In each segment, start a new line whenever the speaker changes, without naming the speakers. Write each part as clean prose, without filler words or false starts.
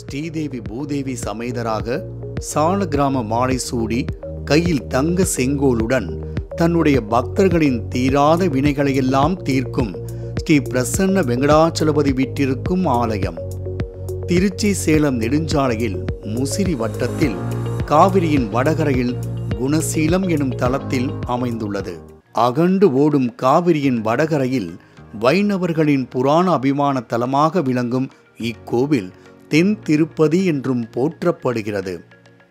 ஸ்ரீதேவி பூதேவி சமேதராக சால கிராம மாலை சூடி கையில் தங்க செங்கோலுடன் தன்னுடைய பக்தர்களின் தீராத வினைகளையெல்லாம் தீர்க்கும் ஸ்ரீ பிரசன்ன வெங்கடாச்சலபதி வீற்றிருக்கும் ஆலயம் திருச்சி சேலம் நெடுஞ்சாலையில் முசிறி வட்டத்தில் காவிரியின் வடகரையில் குணசீலம் எனும் தலத்தில் அமைந்துள்ளது. அகண்டு ஓடும் காவிரியின் வடகரையில் வைணவர்களின் புராண அபிமான தலமாக விளங்கும் இக்கோவில் தென் திருப்பதி என்றும் போற்றப்படுகிறது.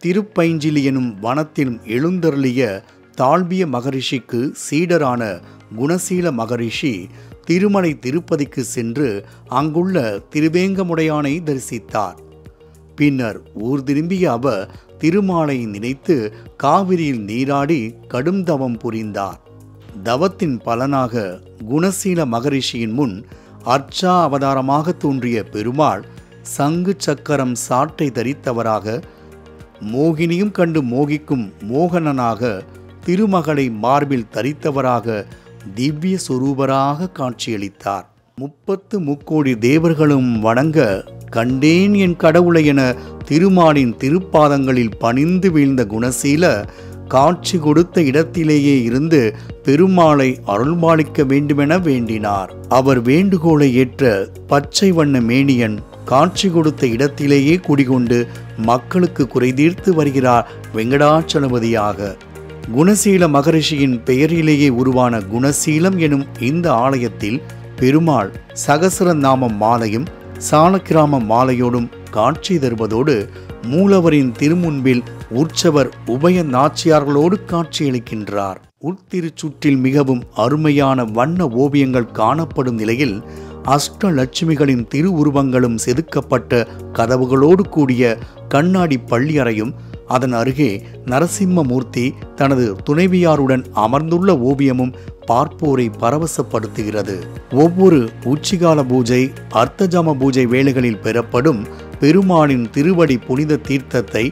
திருப்பைஞ்சிலி எனும் வனத்தில் எழுந்தருளிய தாழ்விய மகரிஷிக்கு சீடரான குணசீல மகரிஷி திருமலை திருப்பதிக்கு சென்று அங்குள்ள திருவேங்கமுடையானை தரிசித்தார். பின்னர் ஊர் திரும்பிய அவர் திருமாலை நினைத்து காவிரியில் நீராடி கடும் தவம் புரிந்தார். தவத்தின் பலனாக குணசீல மகரிஷியின் முன் அர்ச்சா அவதாரமாக தோன்றிய பெருமாள் சங்கு சக்கரம் சாட்டை தரித்தவராக, மோகினியும் கண்டு மோகிக்கும் மோகனனாக, திருமகளை மார்பில் தரித்தவராக, திவ்ய சொரூபராக காட்சியளித்தார். 33 தேவர்களும் வணங்க கண்டேன் என் கடவுளை என திருமாலின் திருப்பாதங்களில் பணிந்து வீழ்ந்த குணசீல காட்சி கொடுத்த இடத்திலேயே இருந்து பெருமாளை அருள்பாலிக்க வேண்டுமென வேண்டினார். அவர் வேண்டுகோளை ஏற்ற பச்சை வண்ண மேனியன் காட்சி கொடுத்த இடத்திலேயே குடிகொண்டு மக்களுக்கு குறைதீர்த்து வருகிறார் வெங்கடாச்சலபதியாக. குணசீல மகரிஷியின் பெயரிலேயே உருவான குணசீலம் எனும் இந்த ஆலயத்தில் பெருமாள் சகசர நாம மாலையும் சாலக்கிராம மாலையோடும் காட்சி தருவதோடு மூலவரின் திருமுன்பில் உற்சவர் உபய நாச்சியார்களோடு காட்சியளிக்கின்றார். உட்திருச்சுற்றில் மிகவும் அருமையான வண்ண ஓவியங்கள் காணப்படும் நிலையில் அஷ்டலட்சுமிகளின் திருவுருவங்களும் செதுக்கப்பட்ட கதவுகளோடு கூடிய கண்ணாடி பள்ளியறையும், அதன் அருகே நரசிம்மமூர்த்தி தனது துணைவியாருடன் அமர்ந்துள்ள ஓவியமும் பார்ப்போரை பரவசப்படுத்துகிறது. ஒவ்வொரு உச்சிகால பூஜை, அர்த்தஜாம பூஜை வேளைகளில் பெறப்படும் பெருமாளின் திருவடி புனித தீர்த்தத்தை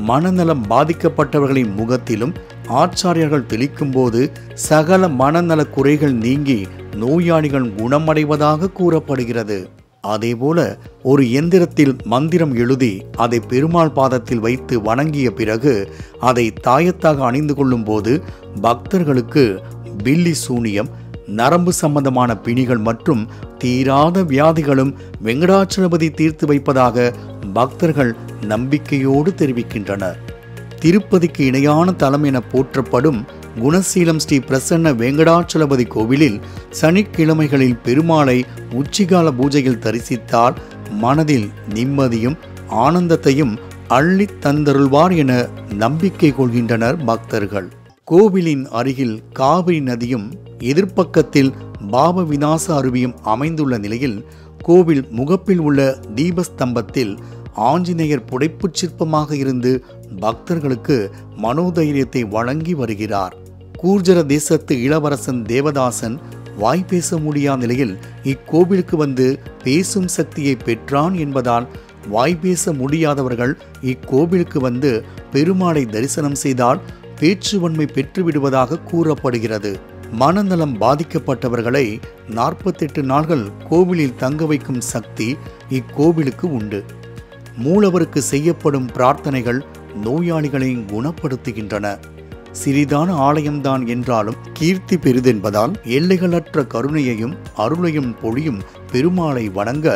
மனநலம் பாதிக்கப்பட்டவர்களின் முகத்திலும் ஆச்சாரியர்கள் தெளிக்கும் போது சகல மனநல குறைகள் நீங்கி நோயாளிகள் குணமடைவதாக கூறப்படுகிறது. அதேபோல ஒரு எந்திரத்தில் மந்திரம் எழுதி அதை பெருமாள் பாதத்தில் வைத்து வணங்கிய பிறகு அதை தாயத்தாக அணிந்து கொள்ளும் போது பக்தர்களுக்கு பில்லி சூனியம், நரம்பு சம்பந்தமான பிணிகள் மற்றும் தீராத வியாதிகளும் வெங்கடாச்சலபதி தீர்த்து வைப்பதாக பக்தர்கள் நம்பிக்கையோடு தெரிவிக்கின்றனர். திருப்பதிக்கு இணையான தலம் என போற்றப்படும் குணசீலம் ஸ்ரீ பிரசன்ன வெங்கடாச்சலபதி கோவிலில் சனிக்கிழமைகளில் பெருமாளை உச்சிகால பூஜையில் தரிசித்தால் மனதில் நிம்மதியும் ஆனந்தத்தையும் அள்ளி தந்தருள்வார் என நம்பிக்கை கொள்கின்றனர் பக்தர்கள். கோவிலின் அருகில் காவிரி நதியும் எதிர்ப்பக்கத்தில் பாப விநாச அருவியும் அமைந்துள்ள நிலையில் கோவில் முகப்பில் உள்ள தீபஸ்தம்பத்தில் ஆஞ்சநேயர் புடைப்புச் சிற்பமாக இருந்து பக்தர்களுக்கு மனோதைரியத்தை வழங்கி வருகிறார். கூர்ஜர தேசத்து இளவரசன் தேவதாசன் வாய் பேச முடியாத நிலையில் இக்கோவிலுக்கு வந்து பேசும் சக்தியை பெற்றான் என்பதால் வாய் பேச முடியாதவர்கள் இக்கோவிலுக்கு வந்து பெருமாளை தரிசனம் செய்தால் பேச்சுவன்மை பெற்றுவிடுவதாக கூறப்படுகிறது. மனநலம் பாதிக்கப்பட்டவர்களை 48 நாட்கள் கோவிலில் தங்க வைக்கும் சக்தி இக்கோவிலுக்கு உண்டு. மூலவருக்கு செய்யப்படும் பிரார்த்தனைகள் நோயாளிகளை குணப்படுத்துகின்றன. சிறிதான ஆலயம்தான் என்றாலும் கீர்த்தி பெரிதென்பதால் எல்லைகளற்ற கருணையையும் அருளையும் பொழியும் பெருமாளை வணங்க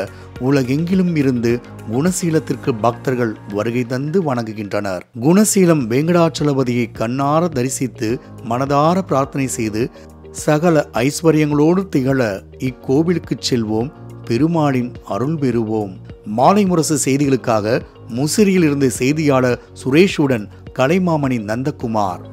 உலகெங்கிலும் இருந்து குணசீலத்திற்கு பக்தர்கள் வருகை தந்து வணங்குகின்றனர். குணசீலம் வெங்கடாச்சலபதியை கண்ணார தரிசித்து மனதார பிரார்த்தனை செய்து சகல ஐஸ்வர்யங்களோடு திகழ இக்கோவிலுக்கு செல்வோம், பெருமாளின் அருள் பெறுவோம். மாலை முரசு செய்திகளுக்காக முசிறியில் இருந்து செய்தியாளர் சுரேஷுடன் கலைமாமணி நந்தகுமார்.